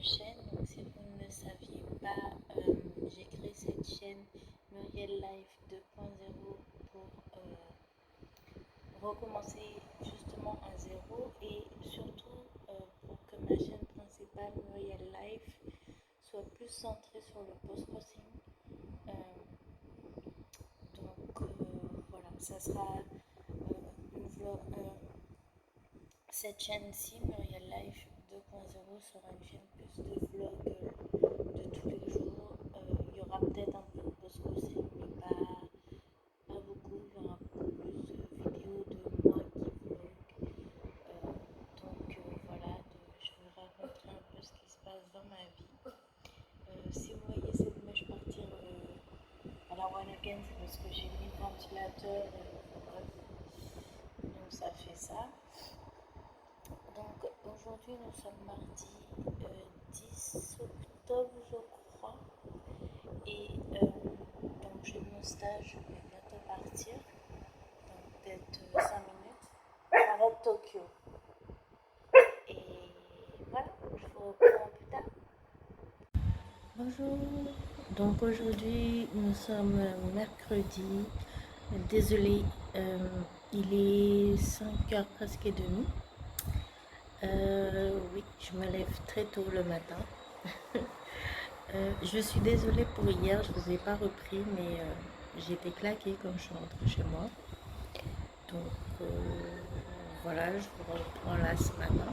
chaîne. Donc, si vous ne le saviez pas, j'ai créé cette chaîne Muriel Life 2.0 pour recommencer justement à zéro et surtout pour que ma chaîne principale Muriel Life soit plus centrée sur le post-crossing. Voilà, ça sera une vlog. Cette chaîne-ci, Muriel Life 2.0, sera une chaîne plus de vlog de tous les jours. Il y aura peut-être un peu de post-crossing, mais pas beaucoup. Il y aura beaucoup plus de vidéos de moi qui vlog. Voilà, je vais vous raconter un peu ce qui se passe dans ma vie. Si vous voyez cette mèche partir à la one again, c'est parce que j'ai mis le ventilateur. Donc ça fait ça. Donc aujourd'hui nous sommes mardi 10 octobre je crois et donc j'ai mon stage, je vais bientôt partir, donc peut-être 5 minutes, j'arrête Tokyo et voilà, je vous reprends plus tard. Bonjour, donc aujourd'hui nous sommes mercredi, désolé, il est 5h presque et demi. Oui, je me lève très tôt le matin. Je suis désolée pour hier, je ne vous ai pas repris, mais j'étais claquée quand je suis rentrée chez moi. Donc voilà, je vous reprends là ce matin.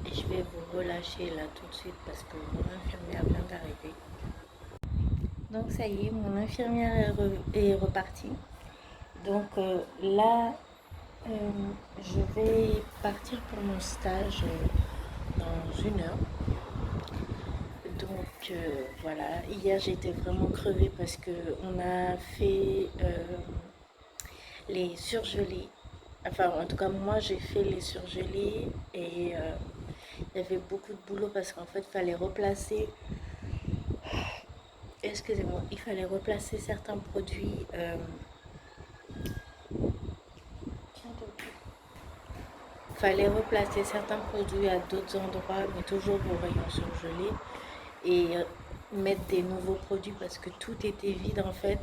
Et je vais vous relâcher là tout de suite parce que mon infirmière vient d'arriver. Donc ça y est, mon infirmière est repartie. Donc là, je vais partir pour mon stage dans 1 heure. Donc voilà, hier j'étais vraiment crevée parce que on a fait les surgelés. Enfin, en tout cas, moi j'ai fait les surgelés et il y avait beaucoup de boulot parce qu'en fait, il fallait replacer. Excusez-moi, il fallait replacer certains produits. Fallait replacer certains produits à d'autres endroits, mais toujours au rayon surgelé. Et mettre des nouveaux produits parce que tout était vide en fait.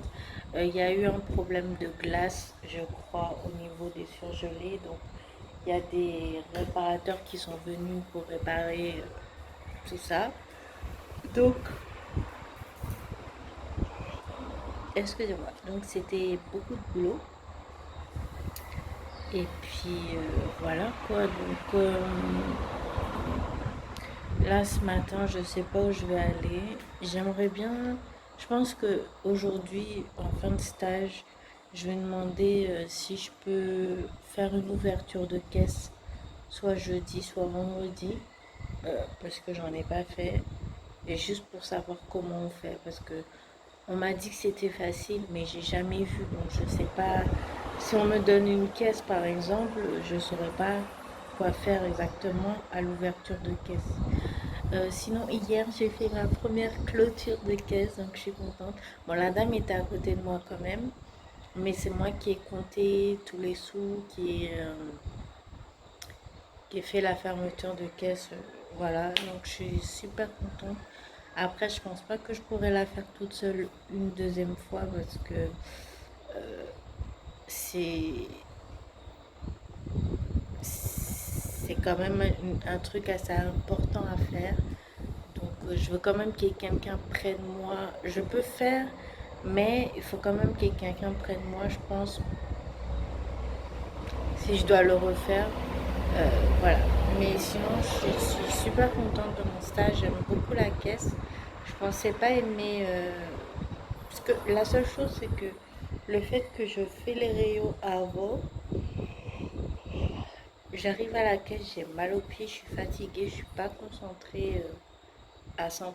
Il y a eu un problème de glace, je crois, au niveau des surgelés. Donc il y a des réparateurs qui sont venus pour réparer tout ça. Donc, excusez-moi, donc c'était beaucoup de boulot. Et puis voilà quoi, donc là ce matin je sais pas où je vais aller. J'aimerais bien, je pense que aujourd'hui en fin de stage, je vais demander si je peux faire une ouverture de caisse, soit jeudi, soit vendredi, parce que j'en ai pas fait. Et juste pour savoir comment on fait, parce que on m'a dit que c'était facile, mais j'ai jamais vu, donc je sais pas. Si on me donne une caisse par exemple, je saurais pas quoi faire exactement à l'ouverture de caisse. Sinon hier j'ai fait ma première clôture de caisse, donc je suis contente. Bon, la dame était à côté de moi quand même, mais c'est moi qui ai compté tous les sous, qui ai fait la fermeture de caisse. Voilà, donc je suis super contente. Après, je pense pas que je pourrais la faire toute seule une deuxième fois parce que c'est c'est quand même un truc assez important à faire. Donc, je veux quand même qu'il y ait quelqu'un près de moi. Je peux faire, mais il faut quand même qu'il y ait quelqu'un près de moi, je pense, si je dois le refaire. Voilà. Mais sinon, je suis super contente de mon stage. J'aime beaucoup la caisse. Je pensais pas aimer. Parce que la seule chose, c'est que le fait que je fais les rayons avant, j'arrive à la caisse, j'ai mal aux pieds, je suis fatiguée, je suis pas concentrée à 100%.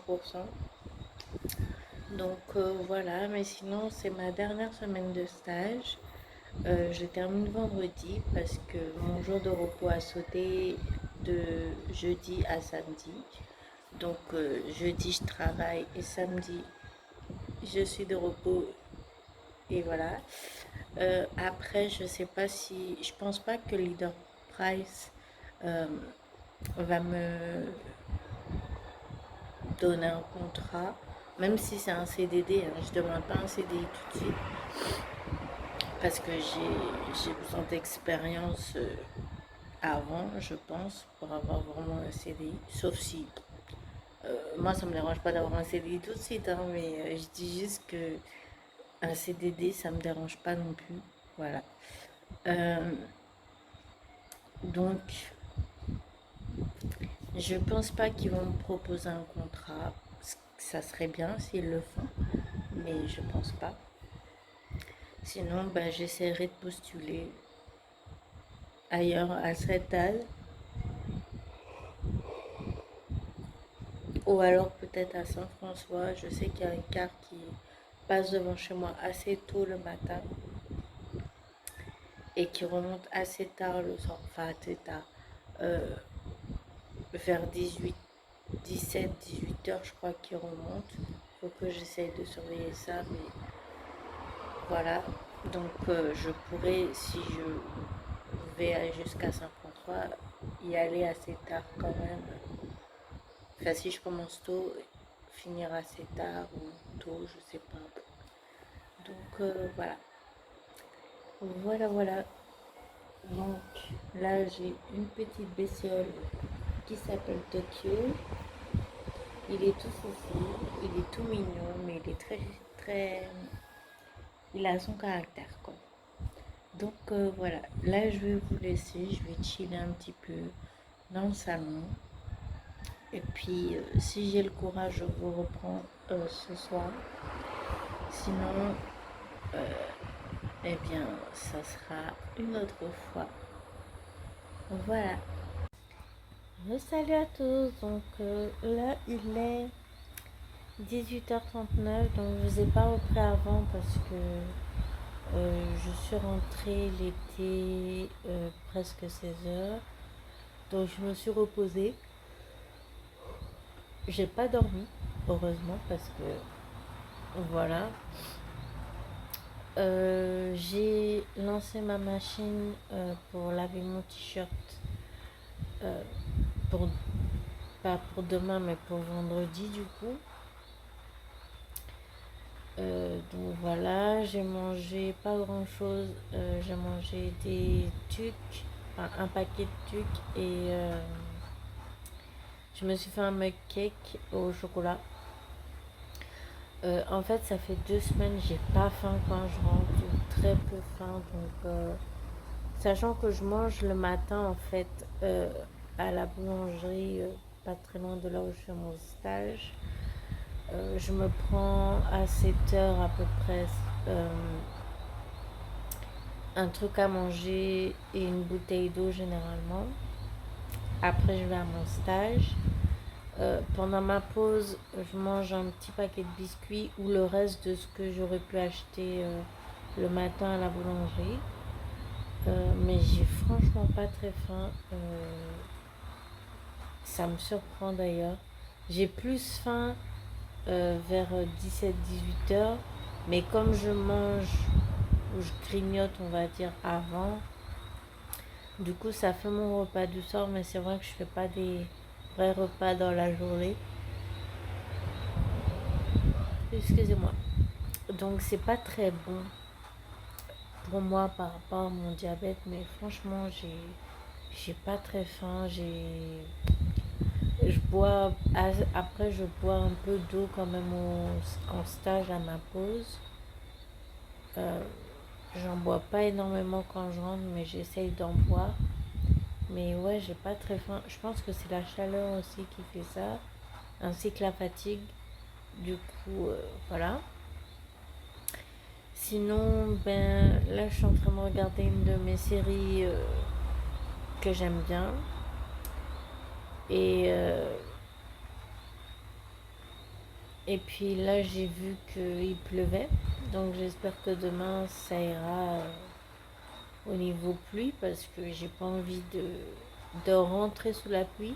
Donc voilà, mais sinon, c'est ma dernière semaine de stage. Je termine vendredi parce que mon jour de repos a sauté de jeudi à samedi. Donc jeudi je travaille et samedi je suis de repos et voilà. Après je sais pas si, je pense pas que Leader Price va me donner un contrat, même si c'est un CDD, hein, je demande pas un CDI tout de suite, parce que j'ai besoin d'expérience avant, je pense, pour avoir vraiment un CDI, sauf si moi ça me dérange pas d'avoir un CDI tout de suite, hein, mais je dis juste que un CDD ça me dérange pas non plus, voilà. Euh, donc je pense pas qu'ils vont me proposer un contrat, ça serait bien s'ils le font, mais je pense pas. Sinon, ben, j'essaierai de postuler ailleurs à cette âge, ou alors peut-être à Saint-François. Je sais qu'il y a un car qui passe devant chez moi assez tôt le matin et qui remonte assez tard le soir, enfin assez tard, euh, vers 18, 17, 18 heures je crois qu'il remonte. Faut que j'essaye de surveiller ça, mais voilà. Donc je pourrais, si je vais aller jusqu'à Saint-François, y aller assez tard quand même. Enfin, si je commence tôt, finir assez tard ou tôt, je sais pas. Donc voilà. Voilà. Donc là, j'ai une petite bestiole qui s'appelle Tokyo. Il est tout foufou, il est tout mignon, mais il est très... Il a son caractère, quoi. Donc voilà, là je vais vous laisser, je vais chiller un petit peu dans le salon. Et puis si j'ai le courage, je vous reprends ce soir. Sinon, eh bien, ça sera une autre fois. Voilà. Salut à tous. Donc là, il est 18h39. Donc je ne vous ai pas repris avant parce que je suis rentrée, il était presque 16h. Donc je me suis reposée. J'ai pas dormi, heureusement, parce que voilà. J'ai lancé ma machine pour laver mon t-shirt euh, pour, pas pour demain mais pour vendredi du coup. Donc voilà, j'ai mangé pas grand chose. J'ai mangé des tucs, enfin, un paquet de tucs et je me suis fait un mug cake au chocolat. En fait, ça fait 2 semaines, j'ai pas faim quand je rentre, ou très peu faim. Donc, sachant que je mange le matin, en fait, à la boulangerie, pas très loin de là où je fais mon stage, je me prends à 7 heures à peu près euh, un truc à manger et une bouteille d'eau généralement. Après, je vais à mon stage. Pendant ma pause, je mange un petit paquet de biscuits ou le reste de ce que j'aurais pu acheter le matin à la boulangerie. Mais j'ai franchement pas très faim. Ça me surprend d'ailleurs. J'ai plus faim vers 17-18 heures. Mais comme je mange ou je grignote, on va dire, avant, du coup, ça fait mon repas du soir. Mais c'est vrai que je fais pas des vrais repas dans la journée. Excusez-moi. Donc c'est pas très bon pour moi par rapport à mon diabète, mais franchement j'ai pas très faim. Je bois après je bois un peu d'eau quand même en stage à ma pause. Euh, J'en bois pas énormément quand je rentre, mais j'essaye d'en boire. Mais ouais, j'ai pas très faim. Je pense que c'est la chaleur aussi qui fait ça, ainsi que la fatigue. Du coup, voilà. Sinon, ben là, je suis en train de regarder une de mes séries que j'aime bien. Et, euh, et puis là, j'ai vu qu'il pleuvait. Donc j'espère que demain, ça ira au niveau pluie parce que j'ai pas envie de rentrer sous la pluie.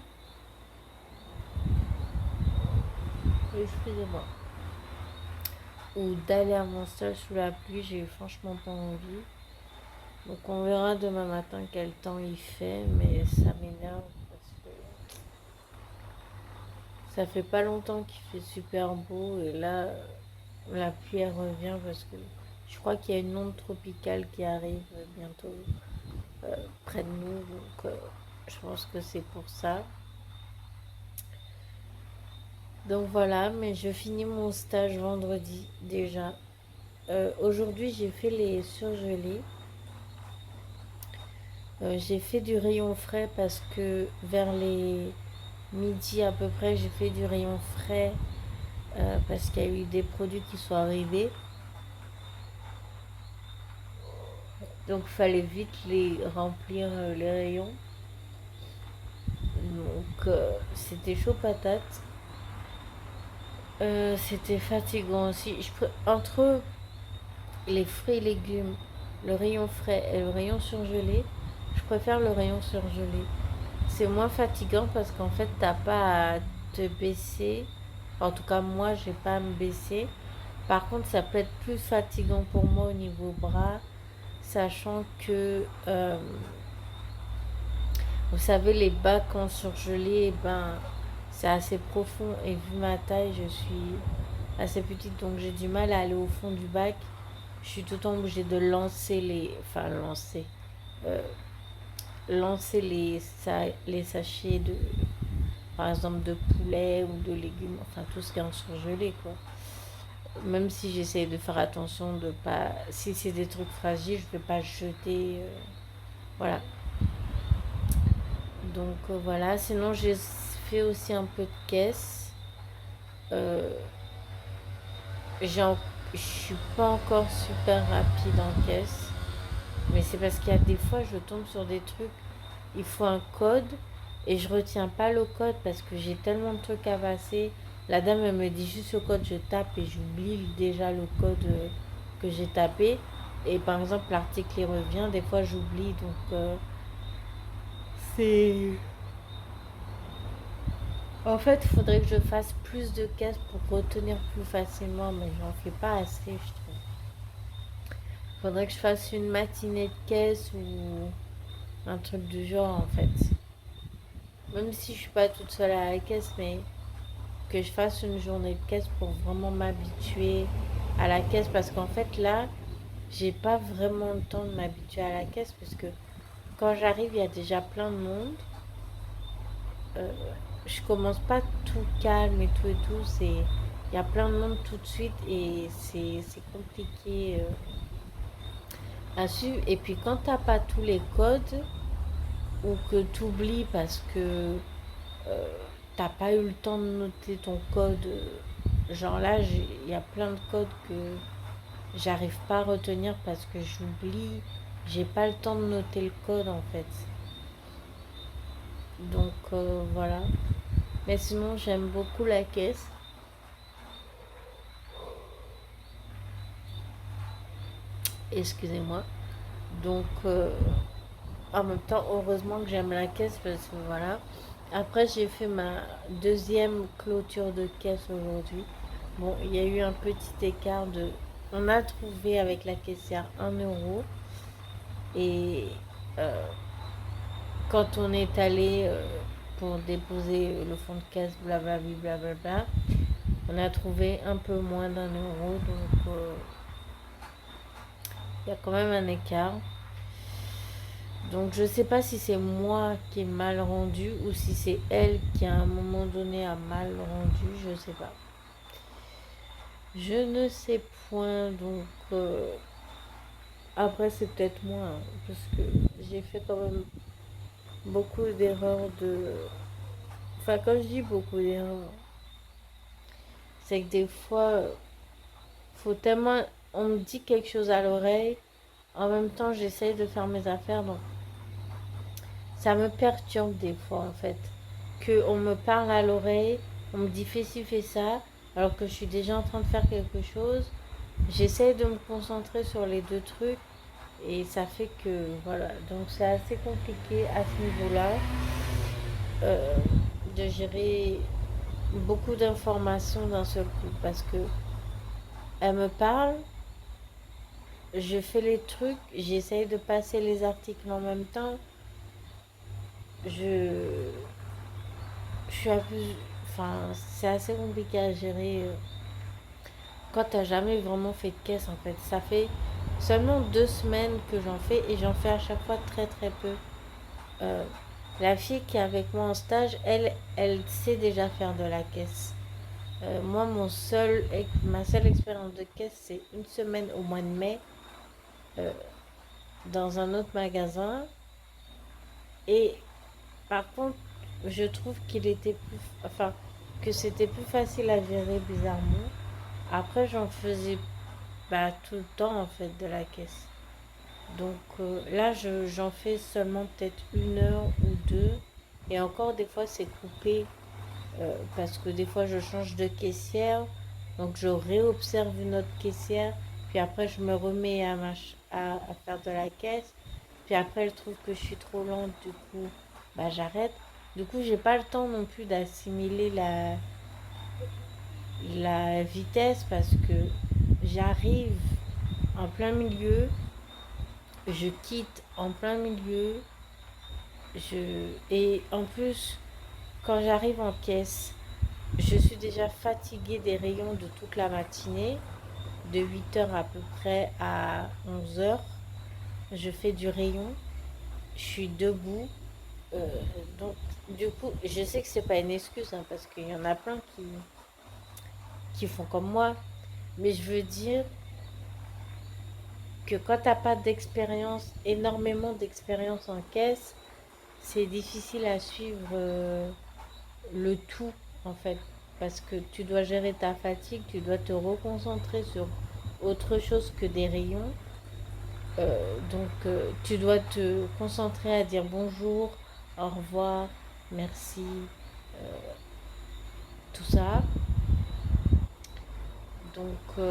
Excusez-moi. Ou d'aller à mon stage sous la pluie, j'ai franchement pas envie. Donc on verra demain matin quel temps il fait, mais ça m'énerve parce que Ça fait pas longtemps qu'il fait super beau et là, la pluie elle revient parce que je crois qu'il y a une onde tropicale qui arrive bientôt près de nous. Donc, je pense que c'est pour ça. Donc voilà, mais je finis mon stage vendredi déjà. Aujourd'hui, j'ai fait les surgelés. J'ai fait du rayon frais parce que vers les midi à peu près, j'ai fait du rayon frais parce qu'il y a eu des produits qui sont arrivés. Donc il fallait vite les remplir les rayons. Donc c'était chaud patate. C'était fatigant aussi. Entre les fruits et légumes, le rayon frais et le rayon surgelé, je préfère le rayon surgelé. C'est moins fatigant parce qu'en fait, t'as pas à te baisser. En tout cas, moi, j'ai pas à me baisser. Par contre, ça peut être plus fatigant pour moi au niveau bras, sachant que, vous savez, les bacs en surgelé, ben, c'est assez profond. Et vu ma taille, je suis assez petite, donc j'ai du mal à aller au fond du bac. Je suis tout le temps obligée de lancer les... Enfin, euh, lancer les sachets de, par exemple, de poulet ou de légumes, enfin tout ce qui est en surgelé, quoi. Même si j'essaie de faire attention de pas, si c'est des trucs fragiles, je vais pas jeter, voilà. Donc voilà. Sinon j'ai fait aussi un peu de caisse. Euh, je suis pas encore super rapide en caisse, mais c'est parce qu'il y a des fois je tombe sur des trucs, il faut un code et je retiens pas le code parce que j'ai tellement de trucs à passer. La dame elle me dit juste le code, je tape et j'oublie déjà le code que j'ai tapé. Et par exemple l'article il revient, des fois j'oublie donc c'est... En fait il faudrait que je fasse plus de cases pour retenir plus facilement mais j'en fais pas assez je trouve. Il faudrait que je fasse une matinée de caisse ou un truc du genre en fait. Même si je suis pas toute seule à la caisse mais que je fasse une journée de caisse pour vraiment m'habituer à la caisse parce qu'en fait là j'ai pas vraiment le temps de m'habituer à la caisse parce que quand j'arrive il y a déjà plein de monde. Euh, je commence pas tout calme et tout, c'est il y a plein de monde tout de suite et c'est compliqué à suivre. Et puis quand t'as pas tous les codes ou que tu oublies parce que euh, t'as pas eu le temps de noter ton code, genre là il y a plein de codes que j'arrive pas à retenir parce que j'oublie, j'ai pas le temps de noter le code en fait. Donc voilà. Mais sinon j'aime beaucoup la caisse. Excusez-moi. Donc en même temps heureusement que j'aime la caisse parce que voilà. Après j'ai fait ma deuxième clôture de caisse aujourd'hui. Bon, il y a eu un petit écart de... On a trouvé avec la caissière 1 euro. Et euh, quand on est allé pour déposer le fond de caisse, blablabla, blablabla, on a trouvé un peu moins d'1 euro. Donc il y a quand même un écart. Donc je sais pas si c'est moi qui ai mal rendu ou si c'est elle qui à un moment donné a mal rendu, je sais pas. Je ne sais point, donc après c'est peut-être moi, hein, parce que j'ai fait quand même beaucoup d'erreurs de... Enfin quand je dis beaucoup d'erreurs, c'est que des fois, faut tellement... On me dit quelque chose à l'oreille, en même temps j'essaye de faire mes affaires, donc ça me perturbe des fois en fait. Qu'on me parle à l'oreille, on me dit fais ci, fais ça, alors que je suis déjà en train de faire quelque chose. J'essaye de me concentrer sur les deux trucs et ça fait que voilà. Donc c'est assez compliqué à ce niveau-là euh, de gérer beaucoup d'informations d'un seul coup parce que elle me parle, je fais les trucs, j'essaye de passer les articles en même temps. Je, je suis un peu... enfin, c'est assez compliqué à gérer quand t'as jamais vraiment fait de caisse en fait. Ça fait seulement 2 semaines que j'en fais et j'en fais à chaque fois très très peu. Euh, la fille qui est avec moi en stage, elle sait déjà faire de la caisse. Moi, ma seule expérience de caisse, c'est une semaine au mois de mai euh, dans un autre magasin. Et par contre, je trouve enfin, que c'était plus facile à gérer bizarrement. Après, j'en faisais tout le temps en fait de la caisse. Donc là, j'en fais seulement peut-être 1 heure ou deux. Et encore, des fois, c'est coupé parce que des fois, je change de caissière. Donc, je réobserve une autre caissière. Puis après, je me remets à faire de la caisse. Puis après, elle trouve que je suis trop lente. Du coup, j'arrête. Du coup, j'ai pas le temps non plus d'assimiler la vitesse parce que j'arrive en plein milieu, je quitte en plein milieu, et en plus, quand j'arrive en caisse, je suis déjà fatiguée des rayons de toute la matinée, de 8 heures à peu près à 11 heures. Je fais du rayon, je suis debout. euh, donc, du coup, je sais que c'est pas une excuse hein, parce qu'il y en a plein qui font comme moi. Mais je veux dire que quand t'as pas d'expérience, énormément d'expérience en caisse, c'est difficile à suivre le tout en fait. Parce que tu dois gérer ta fatigue, tu dois te reconcentrer sur autre chose que des rayons. Donc tu dois te concentrer à dire bonjour, au revoir, merci, tout ça. Donc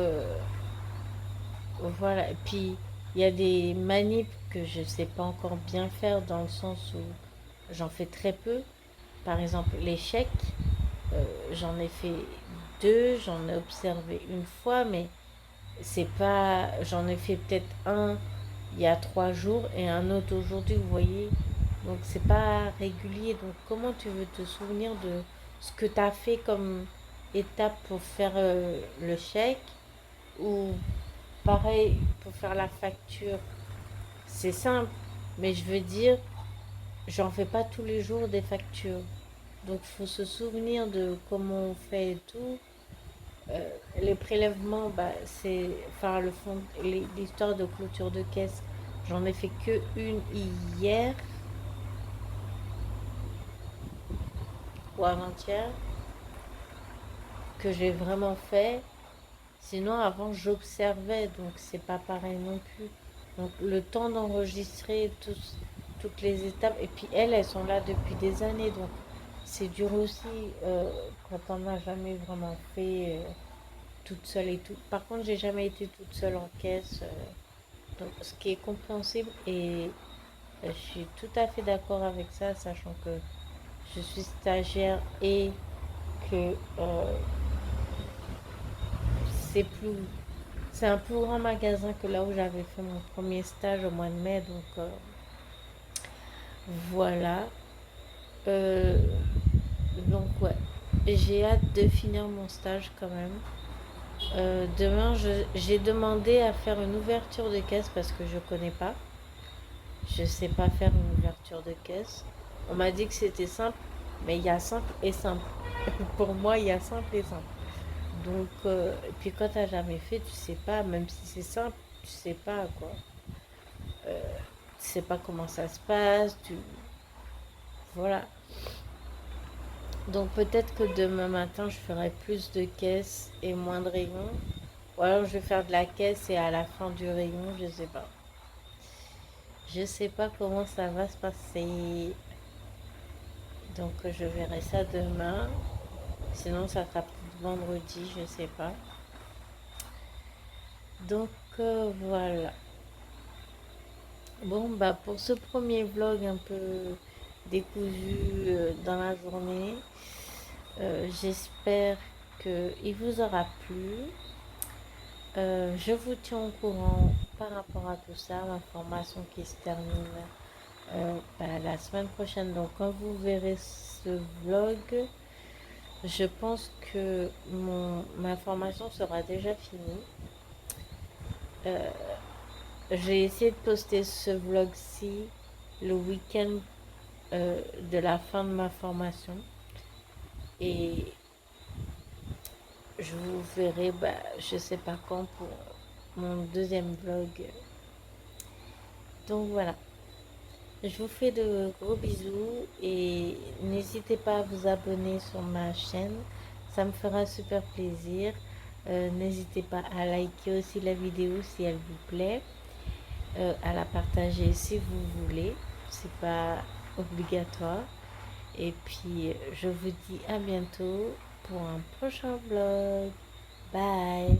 voilà. Et puis il y a des manips que je sais pas encore bien faire dans le sens où j'en fais très peu. Par exemple, l'échec, j'en ai fait deux, j'en ai observé une fois, mais c'est pas. J'en ai fait peut-être un il y a 3 jours et un autre aujourd'hui, vous voyez. Donc c'est pas régulier. Donc comment tu veux te souvenir de ce que tu as fait comme étape pour faire le chèque ou pareil pour faire la facture? C'est simple, mais je veux dire, j'en fais pas tous les jours des factures. Donc il faut se souvenir de comment on fait et tout. Les prélèvements, c'est enfin l'histoire de clôture de caisse. J'en ai fait que une hier ou avant-hier que j'ai vraiment fait. Sinon avant j'observais donc c'est pas pareil non plus. Donc le temps d'enregistrer toutes les étapes et puis elles sont là depuis des années donc c'est dur aussi quand on n'a jamais vraiment fait toute seule et tout. Par contre, j'ai jamais été toute seule en caisse, donc ce qui est compréhensible et je suis tout à fait d'accord avec ça, sachant que je suis stagiaire et que c'est plus, c'est un plus grand magasin que là où j'avais fait mon premier stage au mois de mai, donc voilà. Euh, donc ouais, j'ai hâte de finir mon stage quand même. Demain, j'ai demandé à faire une ouverture de caisse parce que je connais pas. Je sais pas faire une ouverture de caisse. On m'a dit que c'était simple, mais il y a simple et simple. Pour moi, il y a simple et simple. Donc, et puis quand t'as jamais fait, tu sais pas, même si c'est simple, tu sais pas quoi. Tu sais pas comment ça se passe, voilà. Donc peut-être que demain matin, je ferai plus de caisses et moins de rayons. Ou alors je vais faire de la caisse et à la fin du rayon, je sais pas. Je sais pas comment ça va se passer. Donc je verrai ça demain. Sinon, ça sera peut-être vendredi, je sais pas. Donc voilà. Bon, pour ce premier vlog un peu décousu dans la journée, j'espère qu'il vous aura plu. Je vous tiens au courant par rapport à tout ça, ma formation qui se termine la semaine prochaine. Donc quand vous verrez ce vlog, Je pense que ma formation sera déjà finie. Euh, j'ai essayé de poster ce vlog-ci le week-end de la fin de ma formation. Et je vous verrai, bah, je sais pas quand, pour mon deuxième vlog. Donc voilà. Je vous fais de gros bisous et n'hésitez pas à vous abonner sur ma chaîne. Ça me fera super plaisir. N'hésitez pas à liker aussi la vidéo si elle vous plaît. À la partager si vous voulez. C'est pas obligatoire. Et puis, je vous dis à bientôt pour un prochain vlog. Bye!